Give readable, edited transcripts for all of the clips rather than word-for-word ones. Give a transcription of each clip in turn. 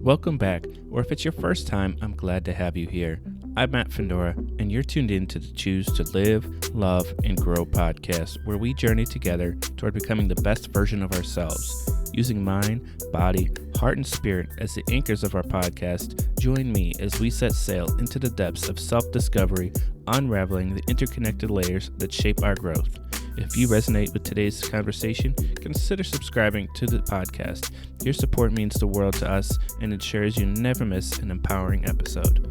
Welcome back, or if it's your first time, I'm glad to have you here. I'm Matt Fendora, and you're tuned in to the Choose to Live, Love, and Grow podcast, where we journey together toward becoming the best version of ourselves. Using mind, body, heart, and spirit as the anchors of our podcast, join me as we set sail into the depths of self-discovery, unraveling the interconnected layers that shape our growth. If you resonate with today's conversation, consider subscribing to the podcast. Your support means the world to us and ensures you never miss an empowering episode.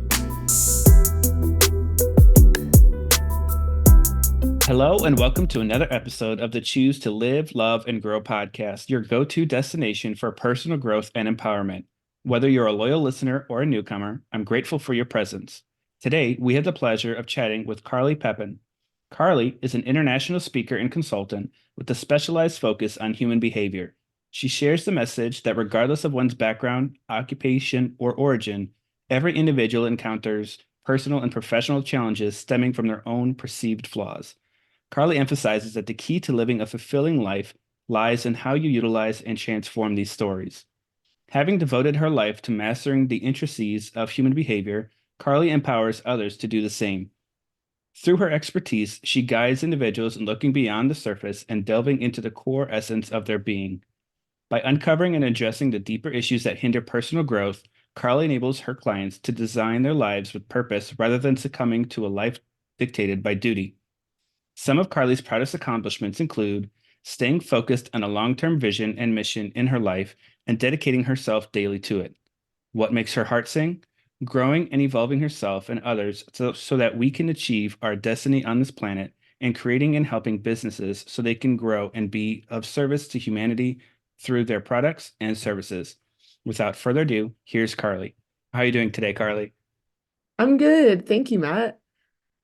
Hello, and welcome to another episode of the Choose to Live, Love, and Grow podcast, your go-to destination for personal growth and empowerment. Whether you're a loyal listener or a newcomer, I'm grateful for your presence. Today, we have the pleasure of chatting with Carly Pepin. Carly is an international speaker and consultant with a specialized focus on human behavior. She shares the message that regardless of one's background, occupation, or origin, every individual encounters personal and professional challenges stemming from their own perceived flaws. Carly emphasizes that the key to living a fulfilling life lies in how you utilize and transform these stories. Having devoted her life to mastering the intricacies of human behavior, Carly empowers others to do the same. Through her expertise, she guides individuals in looking beyond the surface and delving into the core essence of their being. By uncovering and addressing the deeper issues that hinder personal growth, Carly enables her clients to design their lives with purpose rather than succumbing to a life dictated by duty. Some of Carly's proudest accomplishments include staying focused on a long-term vision and mission in her life and dedicating herself daily to it. What makes her heart sing? Growing and evolving herself and others so that we can achieve our destiny on this planet, and creating and helping businesses so they can grow and be of service to humanity through their products and services. Without further ado, here's Carly. How are you doing today, Carly? I'm good. Thank you, Matt.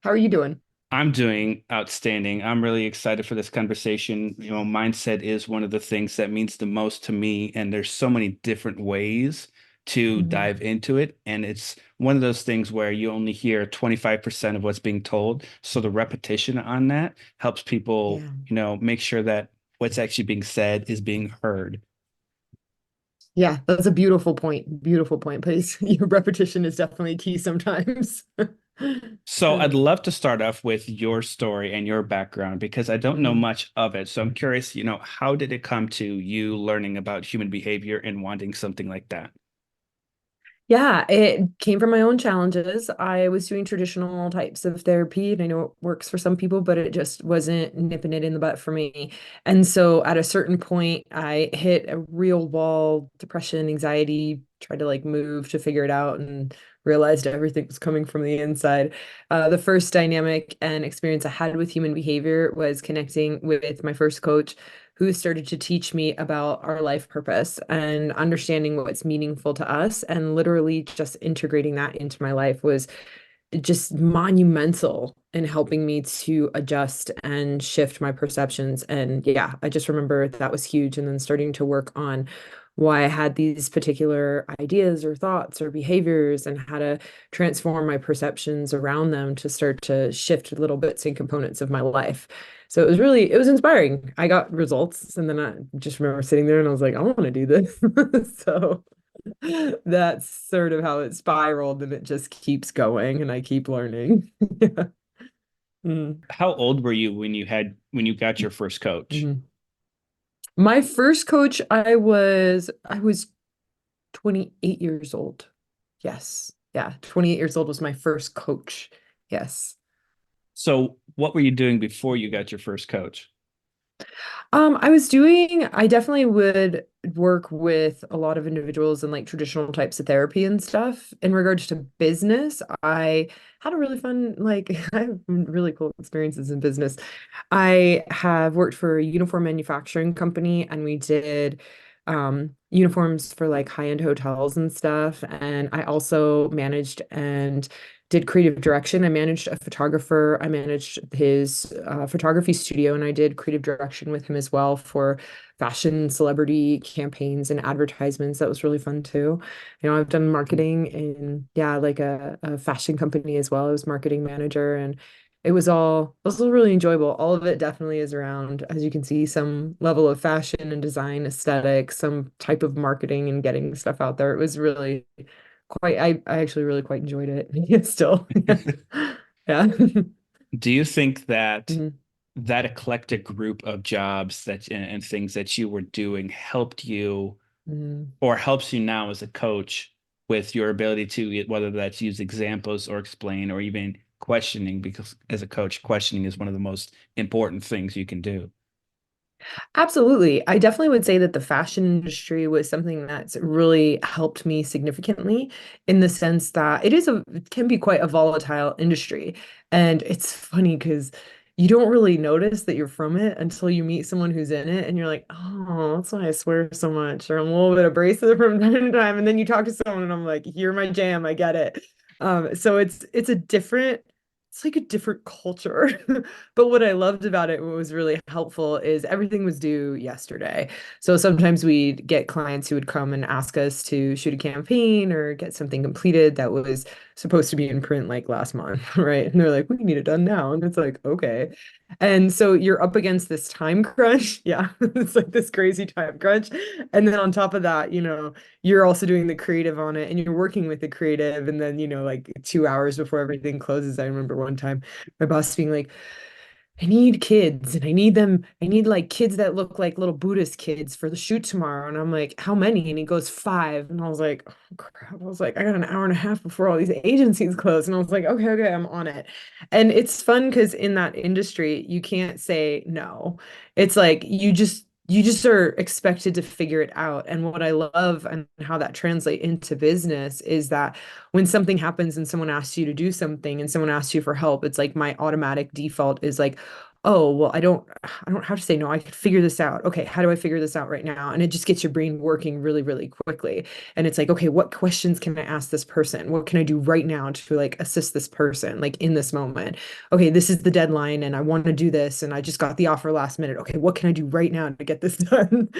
How are you doing? I'm doing outstanding. I'm really excited for this conversation. Mindset is one of the things that means the most to me, and there's so many different ways to Mhm. dive into it. And it's one of those things where you only hear 25% of what's being told. So the repetition on that helps people, Yeah. make sure that what's actually being said is being heard. Yeah, that's a beautiful point. Beautiful point. But your repetition is definitely key sometimes. So I'd love to start off with your story and your background because I don't know Mhm. much of it. So I'm curious, how did it come to you learning about human behavior and wanting something like that? Yeah, it came from my own challenges. I was doing traditional types of therapy, and I know it works for some people, but it just wasn't nipping it in the butt for me. And so at a certain point, I hit a real wall, depression, anxiety, tried to like move to figure it out and realized everything was coming from the inside. The first dynamic and experience I had with human behavior was connecting with my first coach who started to teach me about our life purpose and understanding what's meaningful to us, and literally just integrating that into my life was just monumental in helping me to adjust and shift my perceptions. And yeah, I just remember that was huge. And then starting to work on why I had these particular ideas or thoughts or behaviors and how to transform my perceptions around them to start to shift little bits and components of my life. So it was inspiring. I got results, and then I just remember sitting there and I was like, I want to do this. So that's sort of how it spiraled, and it just keeps going and I keep learning. Yeah. Mm. How old were you when you got your first coach? Mhm. My first coach, I was 28 years old. Yes. Yeah, 28 years old was my first coach. Yes. So what were you doing before you got your first coach? I definitely would work with a lot of individuals in like traditional types of therapy and stuff. In regards to business, I had a really fun, like, I have really cool experiences in business. I have worked for a uniform manufacturing company, and we did uniforms for like high-end hotels and stuff. And I also managed and did creative direction. I managed a photographer. I managed his photography studio, and I did creative direction with him as well for fashion celebrity campaigns and advertisements. That was really fun too. I've done marketing in, yeah, like a fashion company as well. I was marketing manager, and it was all really enjoyable. All of it definitely is around, as you can see, some level of fashion and design aesthetic, some type of marketing and getting stuff out there. It was really quite, I actually really quite enjoyed it. Yeah, still. Yeah. Do you think that Mhm. that eclectic group of jobs and things that you were doing helped you Mhm. or helps you now as a coach with your ability to, whether that's use examples or explain or even questioning, because as a coach, questioning is one of the most important things you can do. Absolutely. I definitely would say that the fashion industry was something that's really helped me significantly in the sense that it can be quite a volatile industry. And it's funny because you don't really notice that you're from it until you meet someone who's in it and you're like, oh, that's why I swear so much. Or I'm a little bit abrasive from time to time. And then you talk to someone and I'm like, you're my jam, I get it. So it's like a different culture. But what I loved about it, what was really helpful, is everything was due yesterday. So sometimes we'd get clients who would come and ask us to shoot a campaign or get something completed that was supposed to be in print like last month, right? And they're like, we need it done now. And it's like, okay. And so you're up against this time crunch. Yeah, it's like this crazy time crunch. And then on top of that, you're also doing the creative on it and you're working with the creative. And then, like 2 hours before everything closes, I remember one time my boss being like, I need kids and I need like kids that look like little Buddhist kids for the shoot tomorrow. And I'm like, how many? And he goes, five. And I was like, oh crap. I was like, I got an hour and a half before all these agencies close. And I was like, okay, okay, I'm on it. And it's fun because in that industry, you can't say no. It's like you just are expected to figure it out. And what I love and how that translates into business is that when something happens and someone asks you to do something and someone asks you for help, it's like my automatic default is like, oh, well, I don't have to say no. I could figure this out. Okay, how do I figure this out right now? And it just gets your brain working really, really quickly. And it's like, okay, what questions can I ask this person? What can I do right now to like assist this person like in this moment? Okay, this is the deadline and I want to do this and I just got the offer last minute. Okay, what can I do right now to get this done?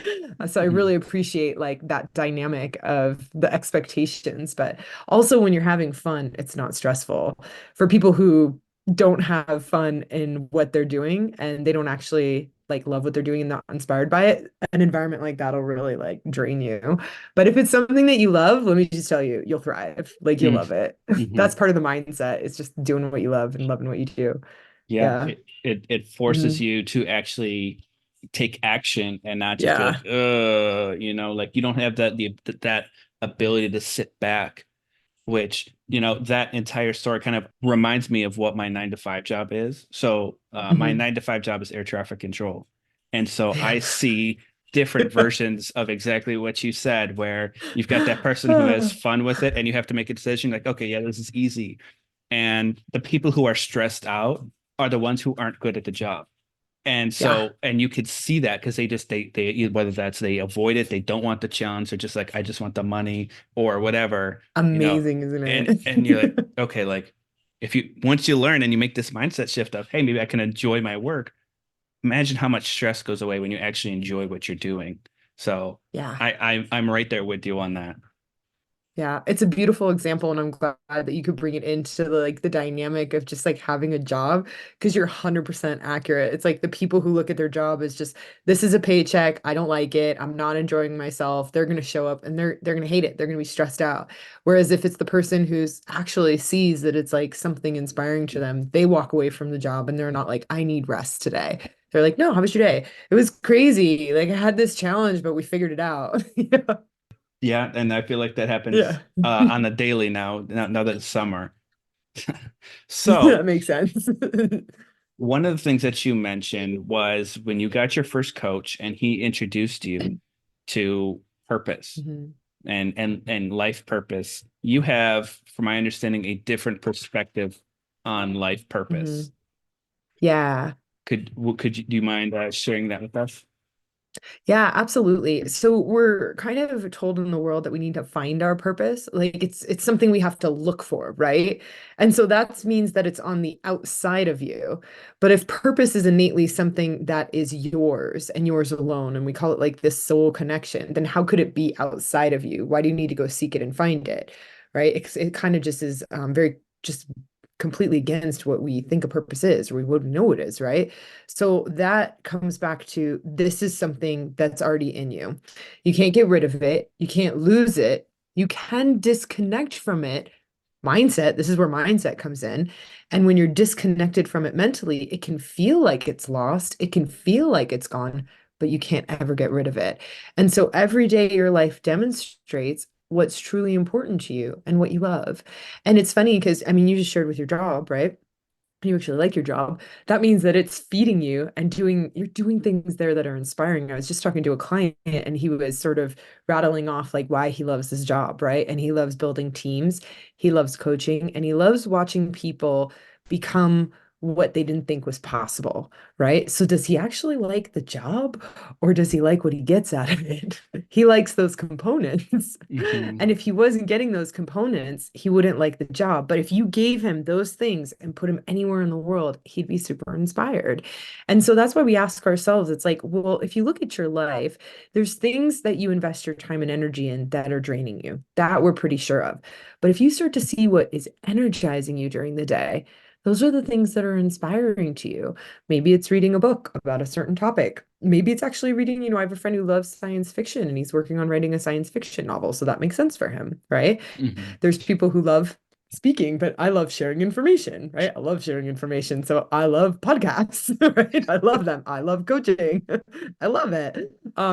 So I Mhm. really appreciate like that dynamic of the expectations, but also, when you're having fun, it's not stressful. For people who don't have fun in what they're doing and they don't actually like love what they're doing and not inspired by it, an environment like that'll really like drain you. But if it's something that you love, let me just tell you, you'll thrive. Like you'll Mm, love it. That's mhm. part of the mindset. It's just doing what you love and loving what you do. Yeah, Yeah. it forces Mhm. you to actually take action and not just be like, Yeah. like you don't have that ability to sit back, which, that entire story kind of reminds me of what my 9 to 5 job is. So, my Mhm. 9 to 5 job is air traffic control. And so I see different versions of exactly what you said, where you've got that person who has fun with it and you have to make a decision like, okay, yeah, this is easy. And the people who are stressed out are the ones who aren't good at the job. And Yeah. so, and you could see that because they whether that's they avoid it, they don't want the challenge, they're just like, I just want the money or whatever, you know. Amazing, isn't And you're like, it? okay, like if you once you learn and you make this mindset shift of, hey, maybe I can enjoy my work, imagine how much stress goes away when you actually enjoy what you're doing. So Yeah. I'm right there with you on that. Yeah, it's a beautiful example, and I'm glad that you could bring it into the dynamic of just like having a job because you're 100% accurate. It's like the people who look at their job as just this is a paycheck, I don't like it, I'm not enjoying myself. They're gonna show up and they're gonna hate it. They're gonna be stressed out. Whereas if it's the person who's actually sees that it's like something inspiring to them, they walk away from the job and they're not like, I need rest today. They're like, no, how was your day? It was crazy. Like I had this challenge, but we figured it out. Yeah. Yeah, and I feel like that happens Yeah. on a daily now that it's summer. That So makes sense. one of the things that you mentioned was when you got your first coach and he introduced you to purpose Mhm, and life purpose. You have, from my understanding, a different perspective on life purpose. mhm. Yeah. Could you do you mind sharing that with us? Yeah, absolutely. So we're kind of told in the world that we need to find our purpose. Like it's something we have to look for, right? And so that means that it's on the outside of you. But if purpose is innately something that is yours and yours alone, and we call it like this soul connection, then how could it be outside of you? Why do you need to go seek it and find it? Right? It kind of just is very just completely against what we think a purpose is, or we wouldn't know it is, right? So that comes back to this is something that's already in you. You can't get rid of it. You can't lose it. You can disconnect from it. Mindset, this is where mindset comes in. And when you're disconnected from it mentally, it can feel like it's lost. It can feel like it's gone, but you can't ever get rid of it. And so every day your life demonstrates what's truly important to you and what you love. And it's funny because, I mean, you just shared with your job, right? You actually like your job, that means that it's feeding you and you're doing things there that are inspiring. I was just talking to a client and he was sort of rattling off like why he loves his job, right? And he loves building teams, he loves coaching, and he loves watching people become what they didn't think was possible, right? So does he actually like the job or does he like what he gets out of it? He likes those components. Hmm. And if he wasn't getting those components, he wouldn't like the job. But if you gave him those things and put him anywhere in the world, he'd be super inspired. And so that's why we ask ourselves, it's like, well, if you look at your life, there's things that you invest your time and energy in that are draining you, that we're pretty sure of. But if you start to see what is energizing you during the day, those are the things that are inspiring to you. Maybe it's reading a book about a certain topic. Maybe it's actually reading, I have a friend who loves science fiction and he's working on writing a science fiction novel. So that makes sense for him, right? Hmm. There's people who love speaking, but I love sharing information, right? I love sharing information. So I love podcasts, right? I love them. I love coaching. I love it.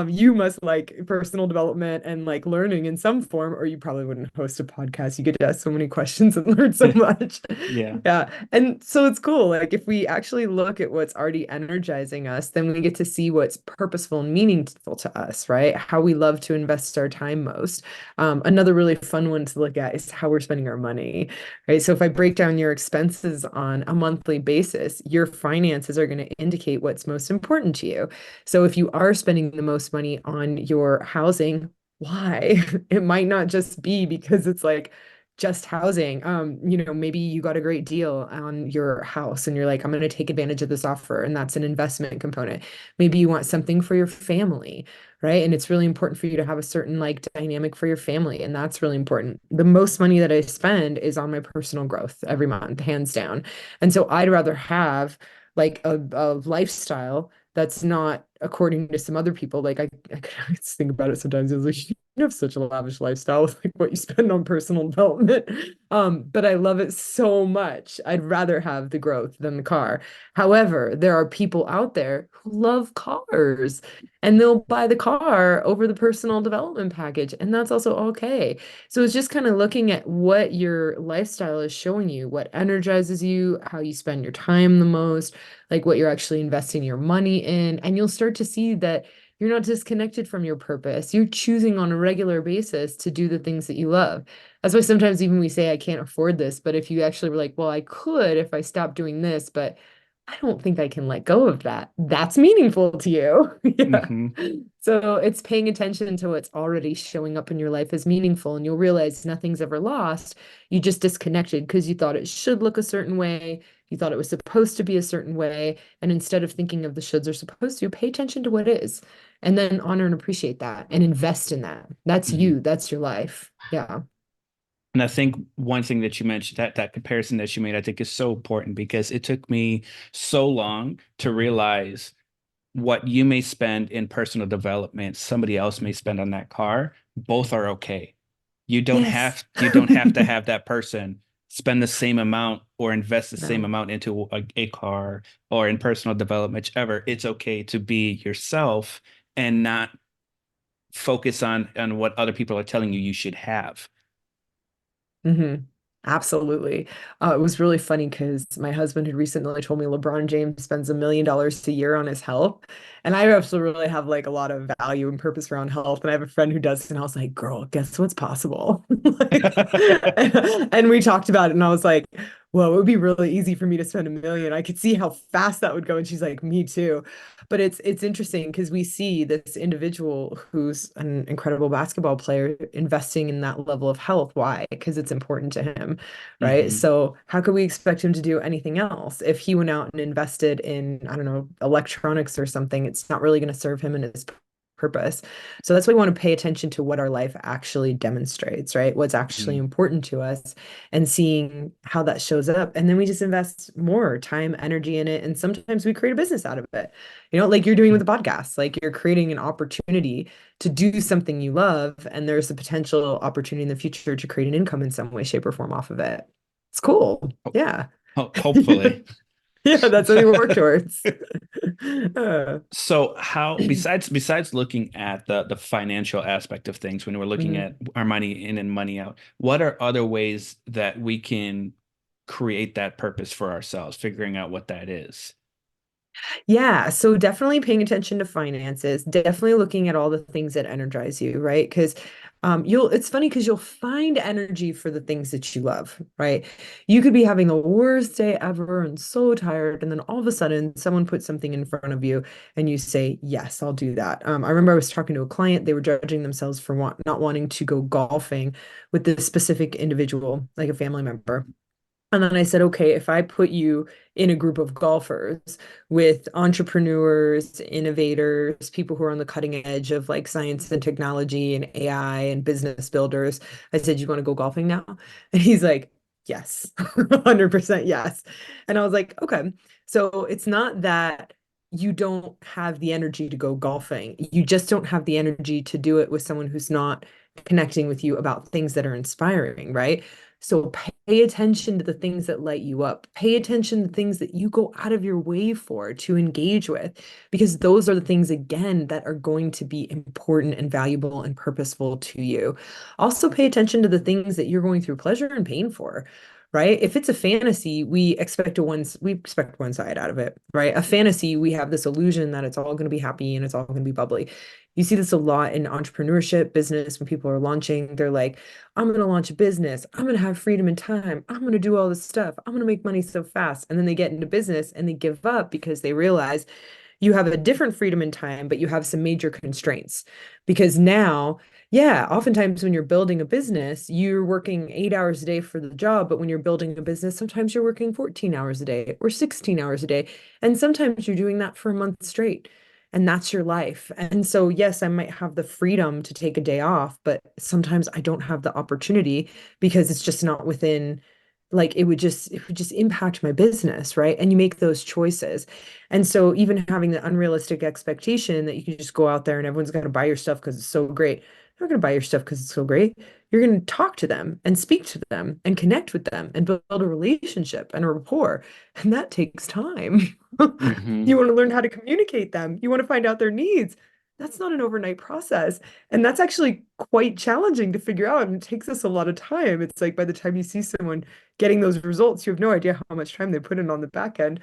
You must like personal development and like learning in some form, or you probably wouldn't host a podcast. You get to ask so many questions and learn so much. Yeah. Yeah. And so it's cool. Like if we actually look at what's already energizing us, then we get to see what's purposeful and meaningful to us, right? How we love to invest our time most. Another really fun one to look at is how we're spending our money, right? So if I break down your expenses on a monthly basis, your finances are going to indicate what's most important to you. So if you are spending the most money on your housing, why? It might not just be because it's like just housing. Maybe you got a great deal on your house and you're like, I'm going to take advantage of this offer, and that's an investment component. Maybe you want something for your family, right? And it's really important for you to have a certain like dynamic for your family, and that's really important. The most money that I spend is on my personal growth every month, hands down. And so I'd rather have like a lifestyle that's not according to some other people. Like I just think about it sometimes. I was like, you have such a lavish lifestyle with like what you spend on personal development. But I love it so much. I'd rather have the growth than the car. However, there are people out there who love cars and they'll buy the car over the personal development package, and that's also okay. So it's just kind of looking at what your lifestyle is showing you, what energizes you, how you spend your time the most, like what you're actually investing your money in, and you'll start to see that you're not disconnected from your purpose. You're choosing on a regular basis to do the things that you love. That's why sometimes even we say, I can't afford this. But if you actually were like, well, I could if I stopped doing this, but I don't think I can let go of that. That's meaningful to you. Yeah. Hmm. So it's paying attention to what's already showing up in your life as meaningful, and you'll realize nothing's ever lost. You just disconnected because you thought it should look a certain way. You thought it was supposed to be a certain way. And instead of thinking of the shoulds or supposed to, pay attention to what is, and then honor and appreciate that and invest in that. That's Hmm. you. That's your life. Yeah. And I think one thing that you mentioned, that comparison that you made, I think is so important because it took me so long to realize what you may spend in personal development, somebody else may spend on that car. Both are okay. Yes. You don't have to have that person spend the same amount or invest the same No. amount into a car or in personal development, whichever. It's okay to be yourself and not focus on what other people are telling you should have. Hmm. Absolutely. It was really funny because my husband had recently told me LeBron James spends $1 million a year on his health. And I absolutely really have like a lot of value and purpose around health. And I have a friend who does, and I was like, girl, guess what's possible? Like, and we talked about it, and I was like, well, it would be really easy for me to spend 1 million. I could see how fast that would go. And she's like, me too. But it's interesting because we see this individual who's an incredible basketball player investing in that level of health. Why? Because it's important to him, right? Hmm. So how could we expect him to do anything else? If he went out and invested in, I don't know, electronics or something, it's not really going to serve him in his purpose. So that's why we want to pay attention to what our life actually demonstrates, right? What's actually Mhm. important to us and seeing how that shows up. And then we just invest more time, energy in it. And sometimes we create a business out of it, like you're doing with the podcast, like you're creating an opportunity to do something you love. And there's a potential opportunity in the future to create an income in some way, shape, or form off of it. It's cool. Yeah. Hopefully. Yeah, that's what we work towards. Uh, So how besides looking at the financial aspect of things when we're looking at mhm. our money in and money out, what are other ways that we can create that purpose for ourselves, figuring out what that is? Yeah, so definitely paying attention to finances, definitely looking at all the things that energize you, right? Because it's funny because you'll find energy for the things that you love, right? You could be having the worst day ever and so tired, and then all of a sudden someone puts something in front of you and you say, yes, I'll do that. I remember I was talking to a client, they were judging themselves for not wanting to go golfing with this specific individual, like a family member. And then I said, okay, if I put you in a group of golfers with entrepreneurs, innovators, people who are on the cutting edge of like science and technology and AI and business builders, I said, you want to go golfing now? And he's like, yes, 100% yes. And I was like, okay. So it's not that you don't have the energy to go golfing. You just don't have the energy to do it with someone who's not connecting with you about things that are inspiring, right? So pay attention to the things that light you up. Pay attention to things that you go out of your way for to engage with, because those are the things, again, that are going to be important and valuable and purposeful to you. Also, pay attention to the things that you're going through pleasure and pain for. Right? If it's a fantasy, we expect one side out of it, right? A fantasy, we have this illusion that it's all going to be happy and it's all going to be bubbly. You see this a lot in entrepreneurship, business, when people are launching, they're like, I'm going to launch a business. I'm going to have freedom and time. I'm going to do all this stuff. I'm going to make money so fast. And then they get into business and they give up because they realize you have a different freedom and time, but you have some major constraints. Because now, yeah, oftentimes when you're building a business, you're working 8 hours a day for the job. But when you're building a business, sometimes you're working 14 hours a day or 16 hours a day. And sometimes you're doing that for a month straight. And that's your life. And so, yes, I might have the freedom to take a day off, but sometimes I don't have the opportunity because it's just not within, like, it would just impact my business, right? And you make those choices. And so even having the unrealistic expectation that you can just go out there and everyone's going to buy your stuff because it's so great. They're not going to buy your stuff because it's so great. You're going to talk to them and speak to them and connect with them and build a relationship and a rapport. And that takes time. You Hmm. want to learn how to communicate them. You want to find out their needs. That's not an overnight process. And that's actually quite challenging to figure out. And it takes us a lot of time. It's like by the time you see someone getting those results, you have no idea how much time they put in on the back end.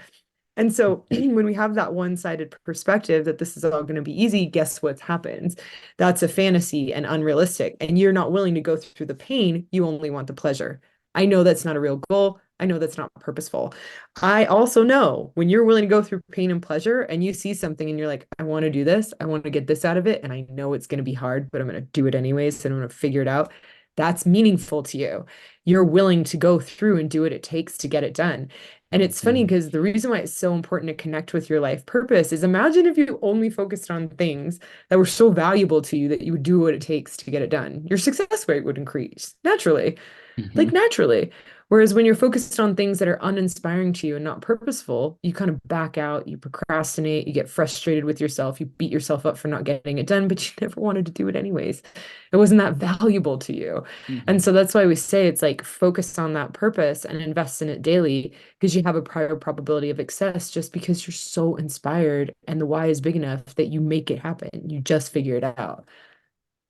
And so when we have that one-sided perspective that this is all going to be easy, guess what happens? That's a fantasy and unrealistic. And you're not willing to go through the pain. You only want the pleasure. I know that's not a real goal. I know that's not purposeful. I also know when you're willing to go through pain and pleasure and you see something and you're like, I want to do this. I want to get this out of it. And I know it's going to be hard, but I'm going to do it anyways. And I'm going to figure it out. That's meaningful to you. You're willing to go through and do what it takes to get it done. And it's funny Hmm. because the reason why it's so important to connect with your life purpose is, imagine if you only focused on things that were so valuable to you that you would do what it takes to get it done. Your success rate would increase naturally, Hmm. like naturally. Whereas when you're focused on things that are uninspiring to you and not purposeful, you kind of back out, you procrastinate, you get frustrated with yourself, you beat yourself up for not getting it done, but you never wanted to do it anyways. It wasn't that valuable to you. And Hmm. so that's why we say it's like focus on that purpose and invest in it daily, because you have a higher probability of success just because you're so inspired and the why is big enough that you make it happen. You just figure it out.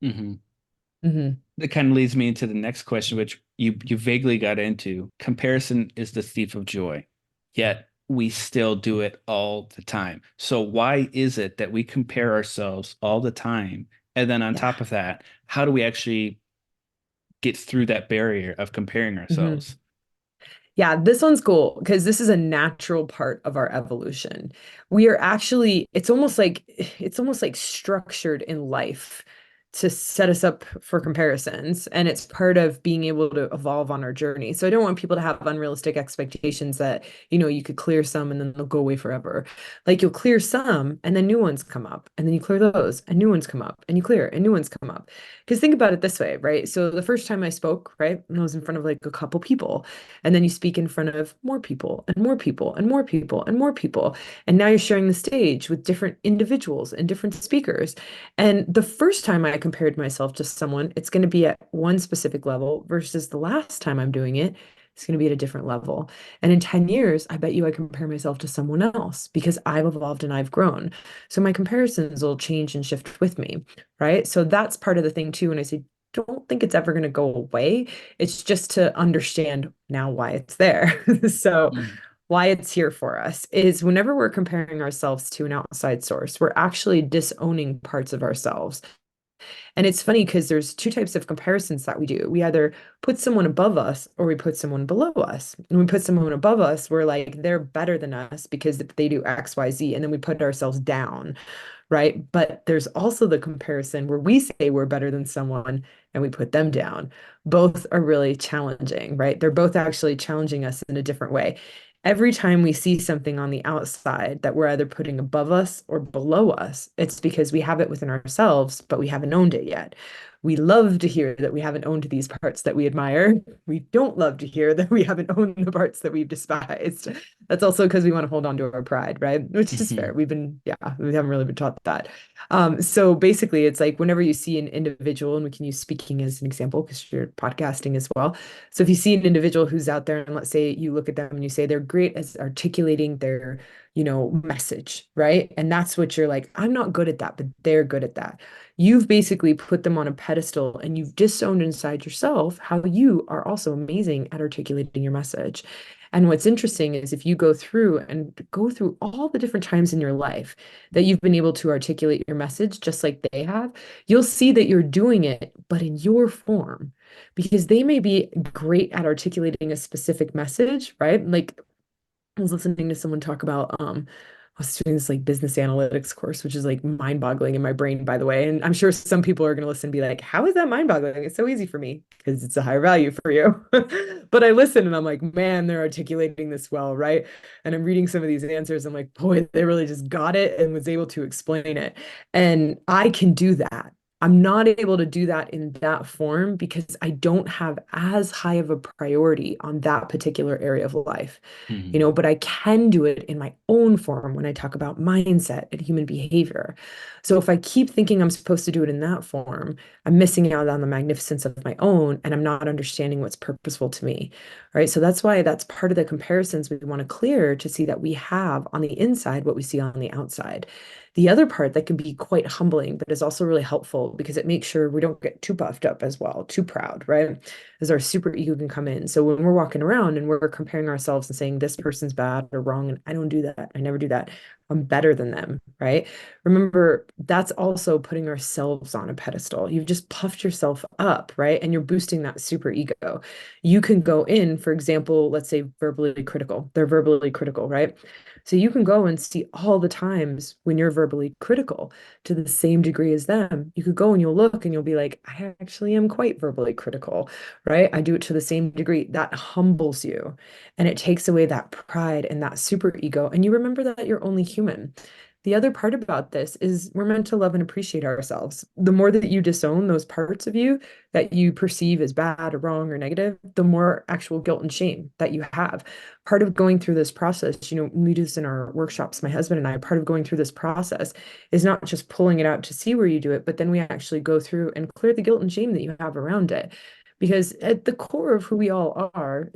Hmm. Hmm. That kind of leads me into the next question, which you vaguely got into. Comparison is the thief of joy, yet we still do it all the time. So why is it that we compare ourselves all the time? And then on Yeah. top of that, how do we actually get through that barrier of comparing Hmm. ourselves? Yeah, this one's cool because this is a natural part of our evolution. We are actually, it's almost like structured in life to set us up for comparisons, and it's part of being able to evolve on our journey. So I don't want people to have unrealistic expectations that, you could clear some and then they'll go away forever. Like you'll clear some and then new ones come up, and then you clear those and new ones come up, and you clear and new ones come up. Because think about it this way, right? So the first time I spoke, right, I was in front of like a couple people, and then you speak in front of more people and more people and more people and more people. And now you're sharing the stage with different individuals and different speakers. And the first time I compared myself to someone, it's going to be at one specific level versus the last time I'm doing it, it's going to be at a different level. And in 10 years, I bet you I compare myself to someone else because I've evolved and I've grown. So my comparisons will change and shift with me, right? So that's part of the thing too. When I say, don't think it's ever going to go away. It's just to understand now why it's there. So Mhm. why it's here for us is whenever we're comparing ourselves to an outside source, we're actually disowning parts of ourselves. And it's funny because there's two types of comparisons that we do. We either put someone above us or we put someone below us. When we put someone above us, we're like, they're better than us because they do X, Y, Z. And then we put ourselves down, right? But there's also the comparison where we say we're better than someone and we put them down. Both are really challenging, right? They're both actually challenging us in a different way. Every time we see something on the outside that we're either putting above us or below us, it's because we have it within ourselves, but we haven't owned it yet. We love to hear that we haven't owned these parts that we admire. We don't love to hear that we haven't owned the parts that we've despised. That's also because we want to hold on to our pride, right? Which is fair. Mhm. Yeah, we haven't really been taught that. So basically, it's like whenever you see an individual, and we can use speaking as an example because you're podcasting as well. So if you see an individual who's out there, and let's say you look at them and you say they're great as articulating their, message, right? And that's what you're like, I'm not good at that, but they're good at that. You've basically put them on a pedestal and you've disowned inside yourself how you are also amazing at articulating your message. And what's interesting is if you go through all the different times in your life that you've been able to articulate your message just like they have, you'll see that you're doing it, but in your form, because they may be great at articulating a specific message, right? Like I was listening to someone talk about I was doing this like business analytics course, which is like mind-boggling in my brain, by the way. And I'm sure some people are going to listen and be like, how is that mind-boggling? It's so easy for me because it's a higher value for you. But I listen and I'm like, man, they're articulating this well, right? And I'm reading some of these answers. I'm like, boy, they really just got it and was able to explain it. And I can do that. I'm not able to do that in that form because I don't have as high of a priority on that particular area of life, Mhm. but I can do it in my own form when I talk about mindset and human behavior. So if I keep thinking I'm supposed to do it in that form, I'm missing out on the magnificence of my own and I'm not understanding what's purposeful to me. Right. So that's why that's part of the comparisons we want to clear to see that we have on the inside what we see on the outside. The other part that can be quite humbling, but is also really helpful because it makes sure we don't get too puffed up as well, too proud, right? As our super ego can come in. So when we're walking around and we're comparing ourselves and saying this person's bad or wrong, and I don't do that, I never do that, I'm better than them, right? Remember, that's also putting ourselves on a pedestal. You've just puffed yourself up, right? And you're boosting that super ego. You can go in, for example, let's say verbally critical. They're verbally critical, right? So you can go and see all the times when you're verbally critical to the same degree as them. You could go and you'll look and you'll be like, I actually am quite verbally critical, right? I do it to the same degree. That humbles you and it takes away that pride and that super ego. And you remember that you're only human. The other part about this is we're meant to love and appreciate ourselves. The more that you disown those parts of you that you perceive as bad or wrong or negative, the more actual guilt and shame that you have. Part of going through this process, we do this in our workshops, my husband and I, part of going through this process is not just pulling it out to see where you do it, but then we actually go through and clear the guilt and shame that you have around it. Because at the core of who we all are,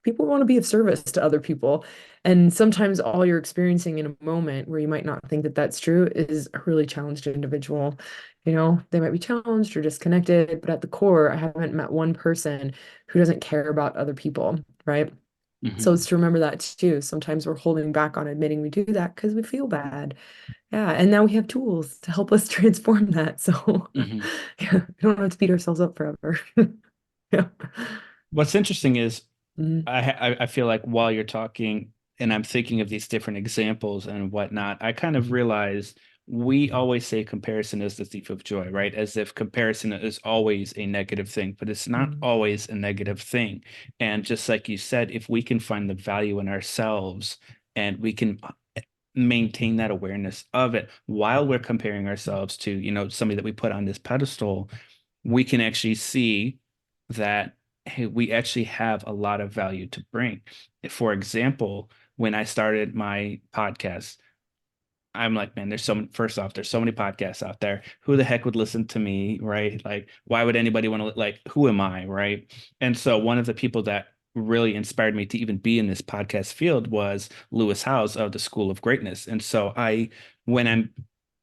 people want to be of service to other people. And sometimes all you're experiencing in a moment where you might not think that that's true is a really challenged individual. They might be challenged or disconnected, but at the core, I haven't met one person who doesn't care about other people, right? So it's Mhm. to remember that too. Sometimes we're holding back on admitting we do that because we feel bad. Yeah. And now we have tools to help us transform that. So Mhm. yeah, we don't have to beat ourselves up forever. Yeah. What's interesting is Mhm. I feel like while you're talking and I'm thinking of these different examples and whatnot, I kind of realized we always say comparison is the thief of joy, right? As if comparison is always a negative thing, but it's not Mm, always a negative thing. And just like you said, if we can find the value in ourselves and we can maintain that awareness of it while we're comparing ourselves to, somebody that we put on this pedestal, we can actually see that, hey, we actually have a lot of value to bring. For example, when I started my podcast, I'm like, man, first off, there's so many podcasts out there. Who the heck would listen to me, right? Like, why would anybody want to, like, who am I, right? And so one of the people that really inspired me to even be in this podcast field was Lewis Howes of the School of Greatness. And so when I'm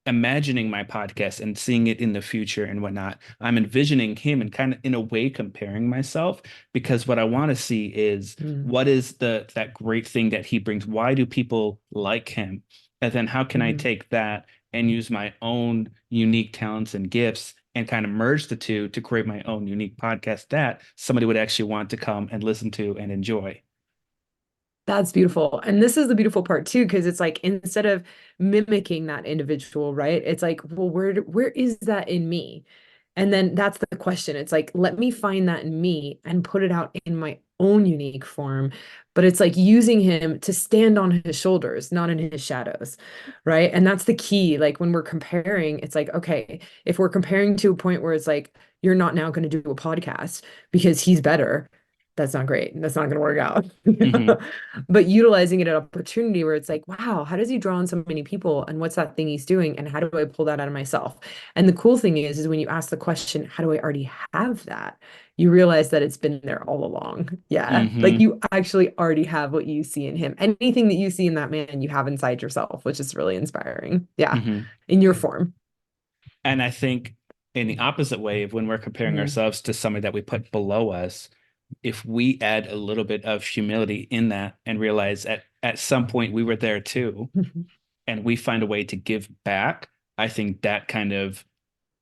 imagining my podcast and seeing it in the future and whatnot, I'm envisioning him and kind of in a way comparing myself, because what I want to see is mm, what is that great thing that he brings? Why do people like him? And then how can I mhm. take that and use my own unique talents and gifts and kind of merge the two to create my own unique podcast that somebody would actually want to come and listen to and enjoy? That's beautiful. And this is the beautiful part too, because it's like instead of mimicking that individual, right? It's like, well, where is that in me? And then that's the question. It's like, let me find that in me and put it out in my own unique form. But it's like using him to stand on his shoulders, not in his shadows, right? And that's the key. Like when we're comparing, it's like, okay, if we're comparing to a point where it's like, you're not now going to do a podcast because he's better, that's not great. That's not going to work out. Hmm. But utilizing it at opportunity where it's like, wow, how does he draw on so many people? And what's that thing he's doing? And how do I pull that out of myself? And the cool thing is when you ask the question, how do I already have that? You realize that it's been there all along. Yeah. Like Hmm. you actually already have what you see in him. Anything that you see in that man, you have inside yourself, which is really inspiring. Yeah. Hmm. In your form. And I think in the opposite way, when we're comparing Mhm. ourselves to somebody that we put below us, if we add a little bit of humility in that and realize at some point we were there too, and we find a way to give back, I think that kind of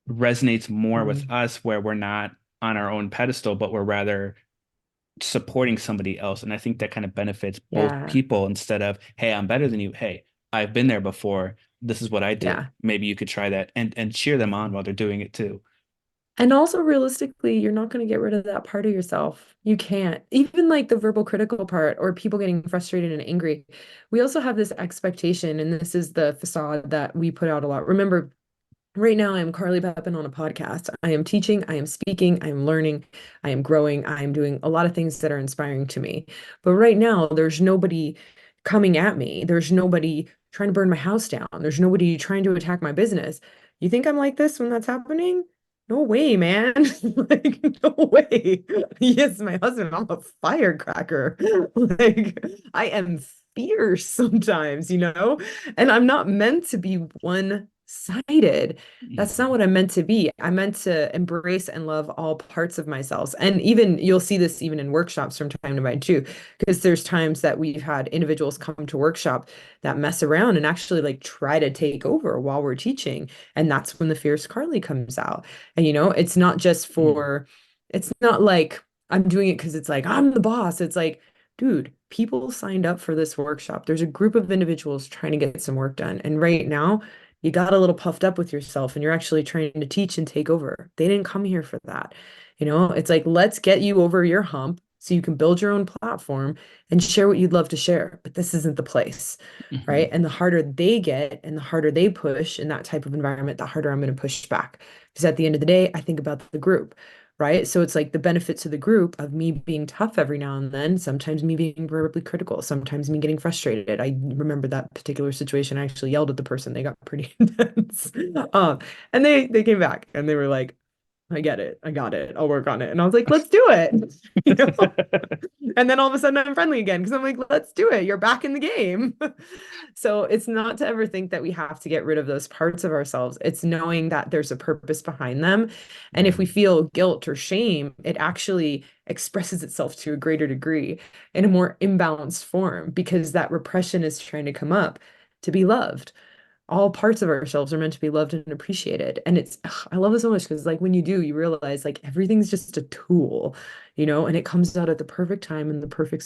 resonates more with Mhm. us, where we're not on our own pedestal, but we're rather supporting somebody else. And I think that kind of benefits both Yeah. people instead of, hey, I'm better than you. Hey, I've been there before. This is what I did. Yeah. Maybe you could try that, and cheer them on while they're doing it too. And also, realistically, you're not going to get rid of that part of yourself. You can't. Even like the verbal critical part or people getting frustrated and angry. We also have this expectation, and this is the facade that we put out a lot. Remember, right now I'm Carly Pepin on a podcast. I am teaching, I am speaking, I am learning, I am growing, I am doing a lot of things that are inspiring to me. But right now, there's nobody coming at me. There's nobody trying to burn my house down. There's nobody trying to attack my business. You think I'm like this when that's happening? No way, man. Like, no way. Yes, my husband, I'm a firecracker. Like, I am fierce sometimes, And I'm not meant to be one-sided. That's not Mhm. what I'm meant to be. I'm meant to embrace and love all parts of myself. And even you'll see this even in workshops from time to time too, because there's times that we've had individuals come to workshop that mess around and actually like try to take over while we're teaching. And that's when the fierce Carly comes out. And it's not just it's not like I'm doing it because it's like I'm the boss. It's like, dude, people signed up for this workshop. There's a group of individuals trying to get some work done. And right now, you got a little puffed up with yourself and you're actually trying to teach and take over. They didn't come here for that. It's like, let's get you over your hump so you can build your own platform and share what you'd love to share. But this isn't the place, right? Mhm. And the harder they get and the harder they push in that type of environment, the harder I'm going to push back. Because at the end of the day, I think about the group, right? So it's like the benefit to the group of me being tough every now and then, sometimes me being verbally critical, sometimes me getting frustrated. I remember that particular situation. I actually yelled at the person. They got pretty intense. And they came back and they were like, I get it. I got it. I'll work on it. And I was like, let's do it. You know? And then all of a sudden I'm friendly again because I'm like, let's do it. You're back in the game. So it's not to ever think that we have to get rid of those parts of ourselves. It's knowing that there's a purpose behind them. And if we feel guilt or shame, it actually expresses itself to a greater degree in a more imbalanced form because that repression is trying to come up to be loved. All parts of ourselves are meant to be loved and appreciated. And I love this so much because, like, when you do, you realize like everything's just a tool, and it comes out at the perfect time in the perfect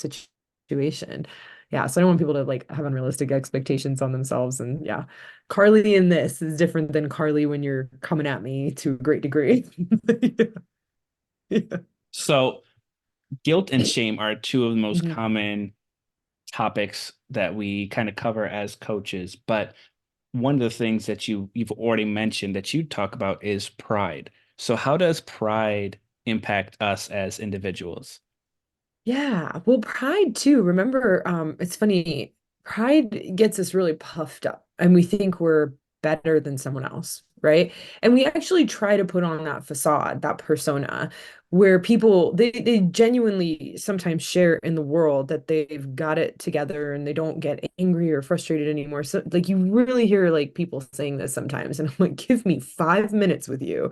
situation. Yeah, so I don't want people to like have unrealistic expectations on themselves. And yeah, Carly in this is different than Carly when you're coming at me to a great degree. Yeah. So, guilt and shame are two of the most Mhm. common topics that we kind of cover as coaches. But one of the things that you've already mentioned that you talk about is pride. So, how does pride impact us as individuals? Yeah, well, pride too. Remember, it's funny, pride gets us really puffed up and we think we're better than someone else, right? And we actually try to put on that facade, that persona, where people they genuinely sometimes share in the world that they've got it together and they don't get angry or frustrated anymore. So like you really hear like people saying this sometimes, and I'm like, give me 5 minutes with you.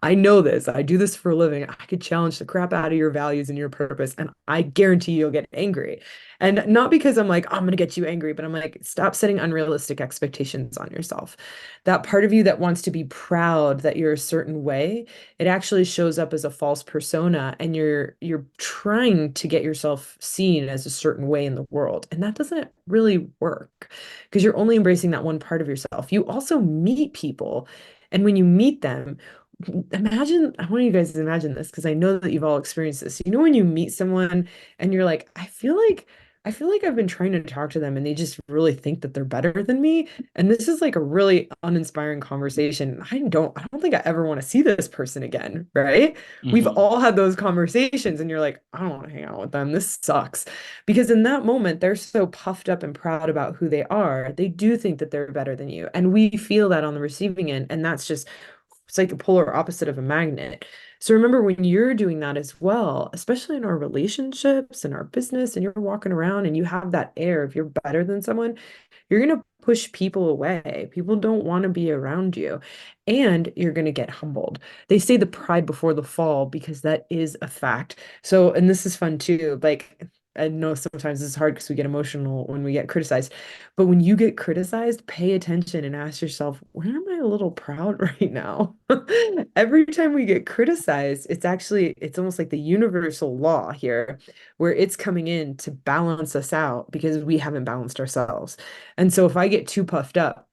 I know this. I do this for a living. I could challenge the crap out of your values and your purpose, and I guarantee you'll get angry. And not because I'm like, I'm going to get you angry, but I'm like, stop setting unrealistic expectations on yourself. That part of you that wants to be proud that you're a certain way, it actually shows up as a false persona, and you're trying to get yourself seen as a certain way in the world. And that doesn't really work because you're only embracing that one part of yourself. You also meet people, and when you meet them, imagine, I want you guys to imagine this because I know that you've all experienced this. You know, when you meet someone and you're like, I feel like I've been trying to talk to them and they just really think that they're better than me. And this is like a really uninspiring conversation. I don't think I ever want to see this person again, right? We've Hmm. all had those conversations and you're like, I don't want to hang out with them. This sucks. Because in that moment, they're so puffed up and proud about who they are. They do think that they're better than you. And we feel that on the receiving end. And that's just it's like the polar opposite of a magnet. So remember when you're doing that as well, especially in our relationships and our business, and you're walking around and you have that air of you're better than someone, you're going to push people away. People don't want to be around you, and you're going to get humbled. They say the pride before the fall because that is a fact. So, and this is fun too. Like, I know sometimes it's hard because we get emotional when we get criticized, but when you get criticized, pay attention and ask yourself, where am I a little proud right now? Every time we get criticized, it's almost like the universal law here, where it's coming in to balance us out because we haven't balanced ourselves. And so if I get too puffed up,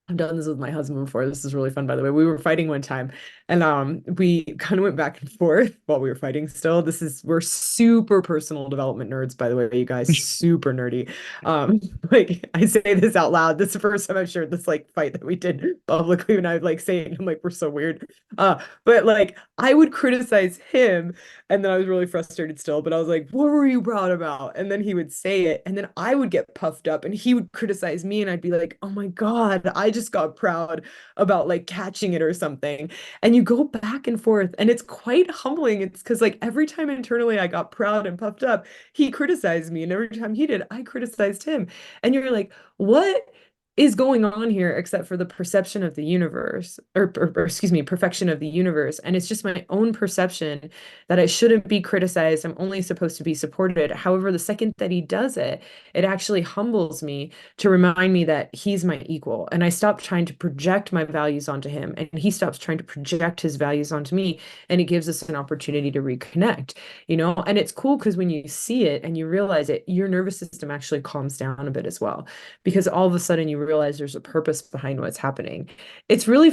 I've done this with my husband before. This is really fun, by the way. We were fighting one time and we kind of went back and forth while we were fighting still. We're super personal development nerds, by the way, you guys, super nerdy. Like I say this out loud. This is the first time I've shared this like fight that we did publicly and I like say it, I'm like, we're so weird. But like I would criticize him and then I was really frustrated still, but I was like, what were you proud about? And then he would say it, and then I would get puffed up and he would criticize me, and I'd be like, oh my God, I just got proud about like catching it or something. And you go back and forth, and it's quite humbling. It's because like every time internally I got proud and puffed up, he criticized me. And every time he did, I criticized him. And you're like, what? Is going on here except for the perception of the universe or excuse me perfection of the universe, and it's just my own perception that I shouldn't be criticized. I'm only supposed to be supported. However, the second that he does it, it actually humbles me to remind me that he's my equal. And I stop trying to project my values onto him, and he stops trying to project his values onto me. And it gives us an opportunity to reconnect, you know? And it's cool because when you see it and you realize it, your nervous system actually calms down a bit as well, because all of a sudden you realize there's a purpose behind what's happening. It's really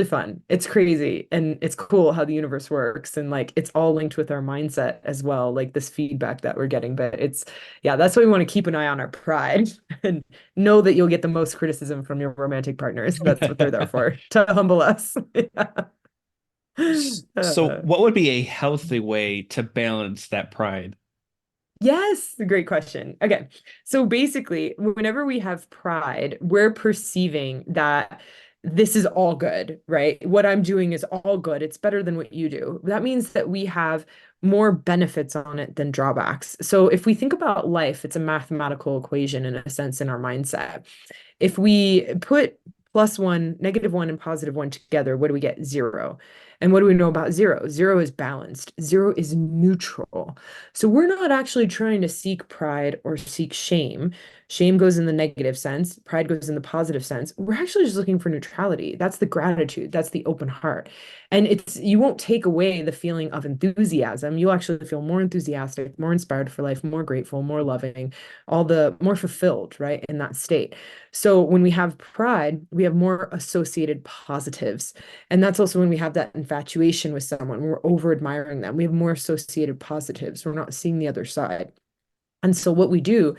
fun. It's crazy and it's cool how the universe works, and like it's all linked with our mindset as well, like this feedback that we're getting. But it's yeah, that's why we want to keep an eye on our pride and know that you'll get the most criticism from your romantic partners. That's what they're there for, to humble us. So, Uh, what would be a healthy way to balance that pride? Yes, great question. Okay. So basically, whenever we have pride, we're perceiving that this is all good, right? What I'm doing is all good. It's better than what you do. That means that we have more benefits on it than drawbacks. So if we think about life, it's a mathematical equation in a sense in our mindset. If we put plus one, negative one, and positive one together, what do we get? Zero. And what do we know about zero? Zero is balanced, zero is neutral. So we're not actually trying to seek pride or seek shame. Shame goes in the negative sense, pride goes in the positive sense. We're actually just looking for neutrality. That's the gratitude, that's the open heart. And it's you won't take away the feeling of enthusiasm. You'll actually feel more enthusiastic, more inspired for life, more grateful, more loving, all the more fulfilled, right, in that state. So when we have pride, we have more associated positives. And that's also when we have that infatuation with someone, we're over admiring them. We have more associated positives. We're not seeing the other side. And so what we do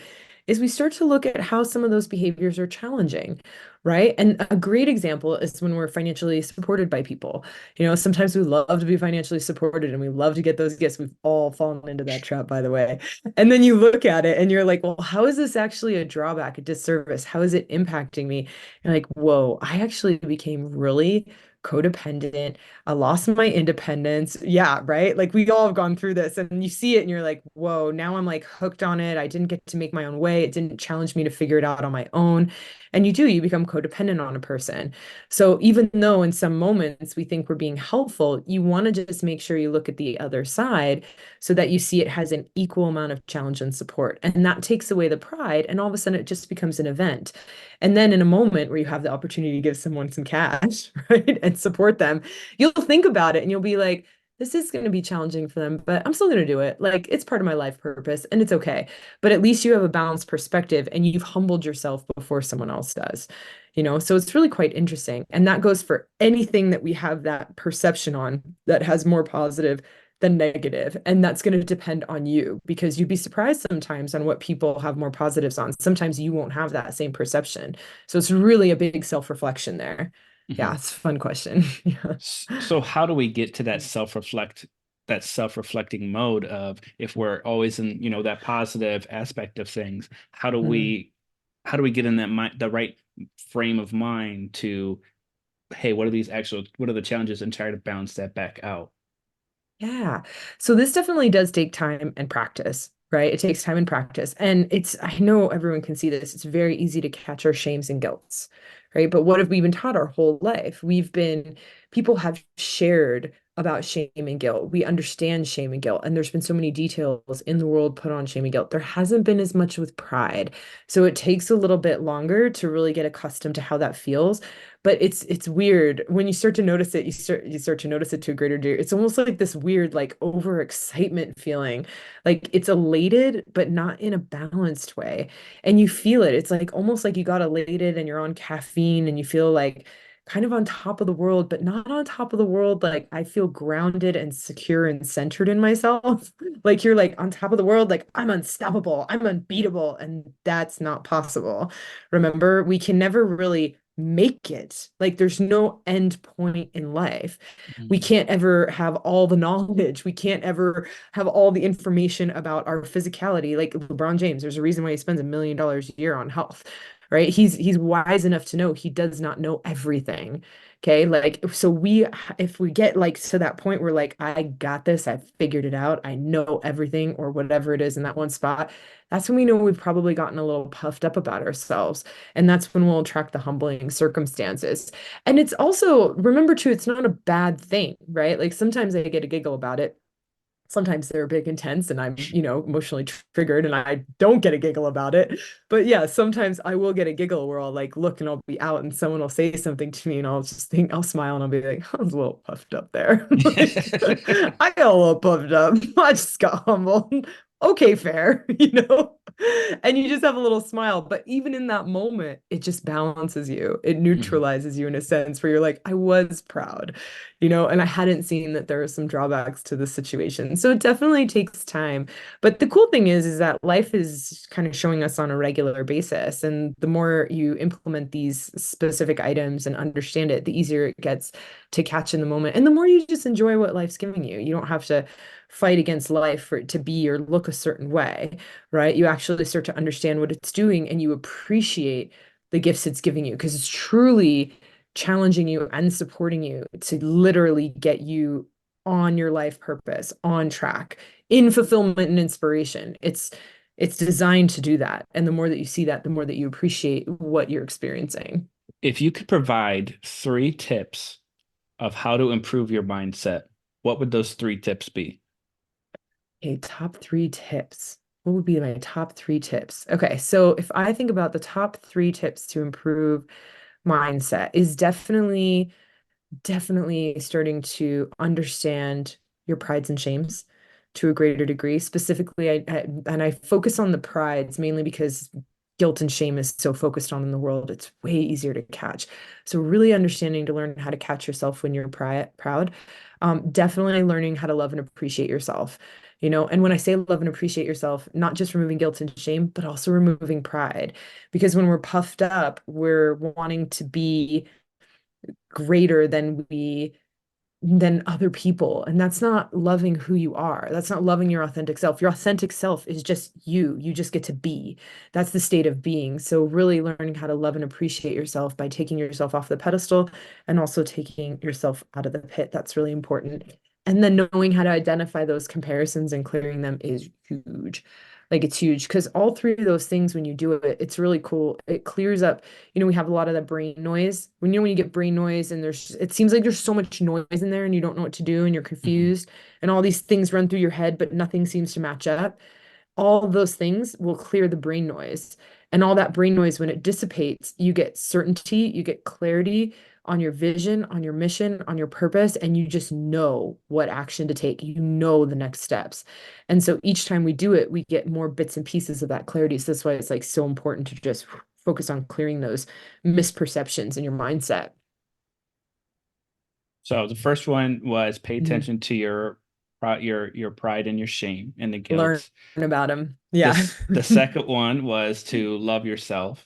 is we start to look at how some of those behaviors are challenging, right? And a great example is when we're financially supported by people. Sometimes we love to be financially supported and we love to get those gifts. We've all fallen into that trap, by the way. And then you look at it and you're like, well, how is this actually a drawback, a disservice? How is it impacting me? You're like, whoa, I actually became really codependent. I lost my independence. Yeah, right. Like we all have gone through this and you see it and you're like, whoa, now I'm like hooked on it. I didn't get to make my own way. It didn't challenge me to figure it out on my own. And you become codependent on a person. So even though in some moments we think we're being helpful, you want to just make sure you look at the other side so that you see it has an equal amount of challenge and support. And that takes away the pride. And all of a sudden it just becomes an event. And then in a moment where you have the opportunity to give someone some cash, right, and support them, you'll think about it and you'll be like, this is going to be challenging for them, but I'm still going to do it. Like it's part of my life purpose and it's okay. But at least you have a balanced perspective and you've humbled yourself before someone else does. So it's really quite interesting. And that goes for anything that we have that perception on that has more positive than negative. And that's going to depend on you because you'd be surprised sometimes on what people have more positives on. Sometimes you won't have that same perception. So it's really a big self-reflection there. Yeah, Mhm. it's a fun question. Yeah. So how do we get to that self-reflecting mode of if we're always in, that positive aspect of things, Mm. how do we get in that mind, the right frame of mind to, hey, what are the challenges and try to balance that back out? Yeah. So this definitely does take time and practice, right? It takes time and practice. And I know everyone can see this. It's very easy to catch our shames and guilts, right? But what have we been taught our whole life? People have shared about shame and guilt. We understand shame and guilt. And there's been so many details in the world put on shame and guilt. There hasn't been as much with pride. So it takes a little bit longer to really get accustomed to how that feels. But it's weird when you start to notice it. You start to notice it to a greater degree. It's almost like this weird like overexcitement feeling, like it's elated but not in a balanced way, and you feel it. It's like almost like you got elated and you're on caffeine and you feel like kind of on top of the world, but not on top of the world. Like I feel grounded and secure and centered in myself. Like you're like on top of the world, like I'm unstoppable, I'm unbeatable, and that's not possible. Remember, we can never really make it. Like there's no end point in life. We Mhm. can't ever have all the knowledge. We can't ever have all the information about our physicality. Like LeBron James, there's a reason why he spends $1 million a year on health, right? He's wise enough to know he does not know everything. Okay, like so if we get like to that point where like I got this, I figured it out, I know everything or whatever it is in that one spot, that's when we know we've probably gotten a little puffed up about ourselves. And that's when we'll attract the humbling circumstances. And it's also, remember too, it's not a bad thing, right? Like sometimes I get a giggle about it. Sometimes they're big intense and I'm, emotionally triggered and I don't get a giggle about it. But yeah, sometimes I will get a giggle where I'll like look and I'll be out and someone will say something to me and I'll just think, I'll smile and I'll be like, I was a little puffed up there. Like, I got a little puffed up. I just got humbled. Okay, fair, And you just have a little smile. But even in that moment, it just balances you. It Mhm. neutralizes you in a sense where you're like, I was proud, and I hadn't seen that there are some drawbacks to the situation. So it definitely takes time. But the cool thing is that life is kind of showing us on a regular basis. And the more you implement these specific items and understand it, the easier it gets to catch in the moment. And the more you just enjoy what life's giving you. You don't have to fight against life for it to be or look a certain way, right? You actually start to understand what it's doing and you appreciate the gifts it's giving you because it's truly challenging you and supporting you to literally get you on your life purpose, on track, in fulfillment and inspiration. It's designed to do that. And the more that you see that, the more that you appreciate what you're experiencing. If you could provide 3 tips of how to improve your mindset, what would those three tips be? Okay, top three tips. What would be my top three tips? Okay, so if I think about the top three tips to improve mindset, is definitely starting to understand your prides and shames to a greater degree. Specifically, and I focus on the prides mainly because guilt and shame is so focused on in the world. It's way easier to catch. So really understanding to learn how to catch yourself when you're proud. Definitely learning how to love and appreciate yourself. And when I say love and appreciate yourself, not just removing guilt and shame, but also removing pride. Because when we're puffed up, we're wanting to be greater than other people, and that's not loving who you are. That's not loving your authentic self. Your authentic self is just you just get to be. That's the state of being. So really learning how to love and appreciate yourself by taking yourself off the pedestal and also taking yourself out of the pit. That's really important. And then knowing how to identify those comparisons and clearing them is huge. Like it's huge because all three of those things, when you do it, it's really cool. It clears up. We have a lot of that brain noise. When you get brain noise and it seems like there's so much noise in there and you don't know what to do and you're Mhm. confused and all these things run through your head, but nothing seems to match up. All of those things will clear the brain noise. And all that brain noise, when it dissipates, you get certainty, you get clarity on your vision, on your mission, on your purpose, and you just know what action to take. You know the next steps. And so each time we do it, we get more bits and pieces of that clarity. So that's why it's like so important to just focus on clearing those misperceptions in your mindset. So the first one was pay Mhm. attention to your pride and your shame and the Learn guilt. about them. Yeah. The second one was to love yourself.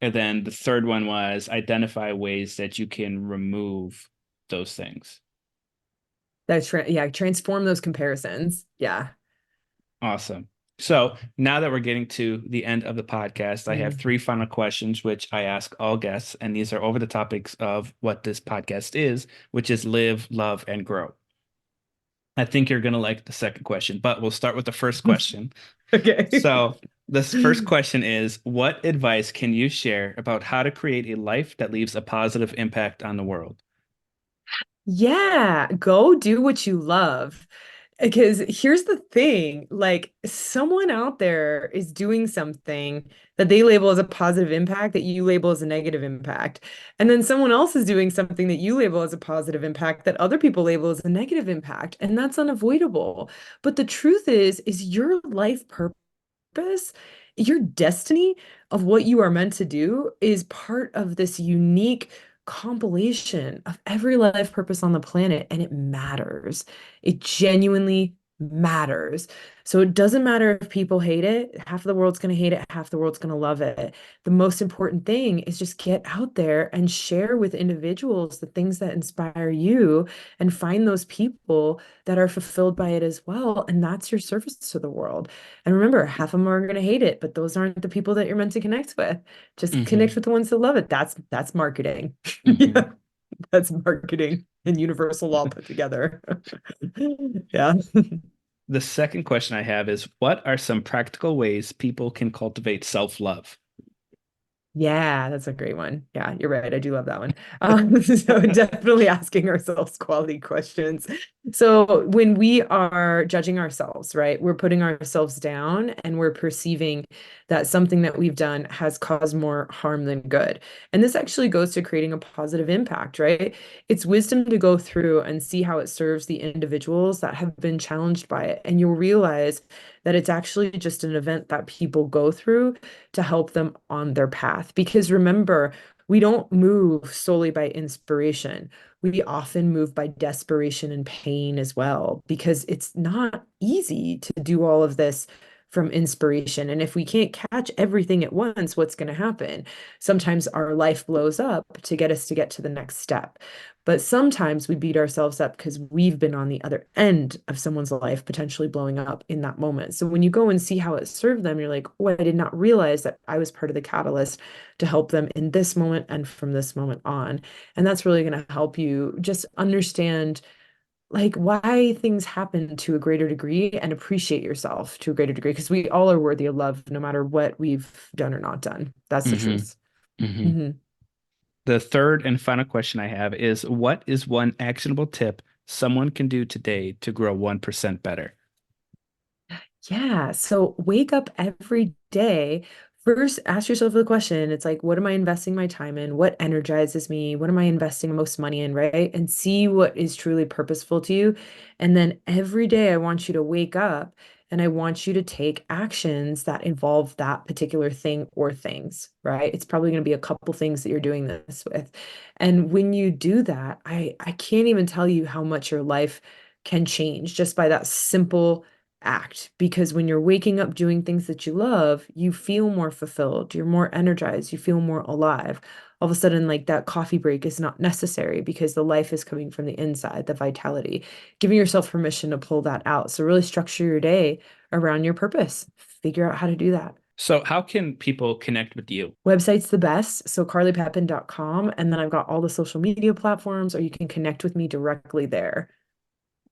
And then the third one was identify ways that you can remove those things. Yeah, transform those comparisons. Yeah. Awesome. So now that we're getting to the end of the podcast, I have Mhm. three final questions, which I ask all guests, and these are over the topics of what this podcast is, which is live, love, and grow. I think you're going to like the second question, but we'll start with the first question. Okay. So, this first question is, what advice can you share about how to create a life that leaves a positive impact on the world? Yeah, go do what you love. Because here's the thing, like someone out there is doing something that they label as a positive impact that you label as a negative impact. And then someone else is doing something that you label as a positive impact that other people label as a negative impact. And that's unavoidable. But the truth is your life purpose, your destiny of what you are meant to do is part of this unique compilation of every life purpose on the planet, and it matters. It genuinely matters. So it doesn't matter if people hate it, half of the world's going to hate it, half the world's going to love it. The most important thing is just get out there and share with individuals the things that inspire you and find those people that are fulfilled by it as well. And that's your service to the world. And remember, half of them are going to hate it, but those aren't the people that you're meant to connect with. Just connect Hmm. with the ones that love it. That's marketing. Hmm. Yeah, that's marketing and universal law put together. Yeah. The second question I have is, what are some practical ways people can cultivate self-love? Yeah, that's a great one. Yeah, you're right. I do love that one. So definitely asking ourselves quality questions. So when we are judging ourselves, right, we're putting ourselves down and we're perceiving that something that we've done has caused more harm than good. And this actually goes to creating a positive impact, right? It's wisdom to go through and see how it serves the individuals that have been challenged by it. And you'll realize that it's actually just an event that people go through to help them on their path. Because remember, we don't move solely by inspiration. We often move by desperation and pain as well, because it's not easy to do all of this from inspiration. And if we can't catch everything at once, what's going to happen? Sometimes our life blows up to get us to get to the next step. But sometimes we beat ourselves up because we've been on the other end of someone's life potentially blowing up in that moment. So when you go and see how it served them, you're like, oh, I did not realize that I was part of the catalyst to help them in this moment and from this moment on. And that's really going to help you just understand like why things happen to a greater degree and appreciate yourself to a greater degree because we all are worthy of love no matter what we've done or not done. That's the Hmm. truth. Hmm. Hmm. The third and final question I have is what is one actionable tip someone can do today to grow 1% better? Yeah. So wake up every day. First, ask yourself the question. It's like, what am I investing my time in? What energizes me? What am I investing most money in, right? And see what is truly purposeful to you. And then every day, I want you to wake up and I want you to take actions that involve that particular thing or things, right? It's probably going to be a couple things that you're doing this with. And when you do that, I can't even tell you how much your life can change just by that simple act because when you're waking up doing things that you love, you feel more fulfilled, you're more energized, you feel more alive. All of a sudden, like that coffee break is not necessary because the life is coming from the inside, the vitality, giving yourself permission to pull that out. So, really structure your day around your purpose. Figure out how to do that. So, how can people connect with you? Website's the best. So, carlypepin.com. And then I've got all the social media platforms, or you can connect with me directly there.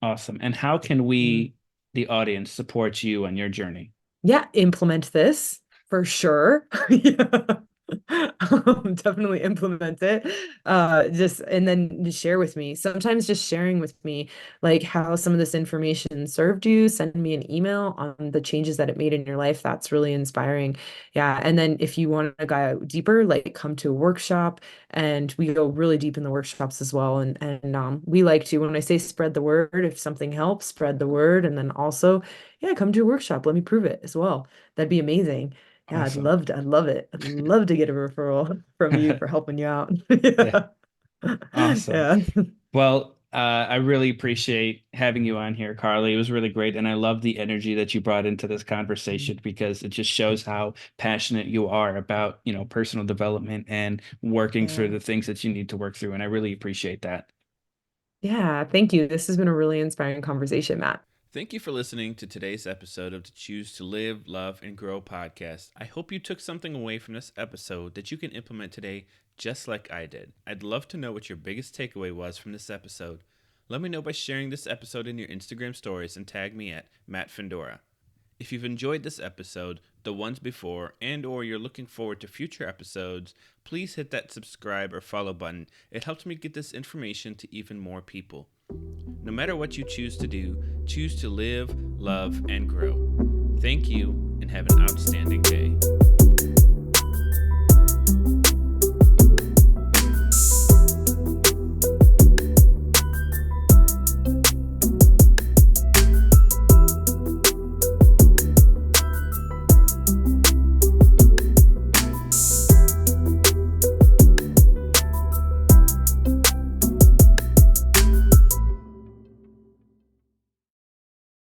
Awesome. And how can we, the audience, support you on your journey? Yeah, implement this for sure. Yeah. Definitely implement it. Just and then just share with me. Sometimes just sharing with me like how some of this information served you. Send me an email on the changes that it made in your life. That's really inspiring. Yeah. And then if you want to go deeper, like come to a workshop and we go really deep in the workshops as well. And we like to, when I say spread the word, if something helps, spread the word. And then also yeah, come to a workshop. Let me prove it as well. That'd be amazing. Yeah, Awesome. I'd love it. I'd love to get a referral from you for helping you out. Yeah, Yeah. awesome. Yeah. Well, I really appreciate having you on here, Carly. It was really great. And I love the energy that you brought into this conversation because it just shows how passionate you are about, personal development and working through Yeah. the things that you need to work through. And I really appreciate that. Yeah. Thank you. This has been a really inspiring conversation, Matt. Thank you for listening to today's episode of the Choose to Live, Love, and Grow podcast. I hope you took something away from this episode that you can implement today just like I did. I'd love to know what your biggest takeaway was from this episode. Let me know by sharing this episode in your Instagram stories and tag me at Matt Fendora. If you've enjoyed this episode, the ones before, and or you're looking forward to future episodes, please hit that subscribe or follow button. It helps me get this information to even more people. No matter what you choose to do, choose to live, love, and grow. Thank you, and have an outstanding day.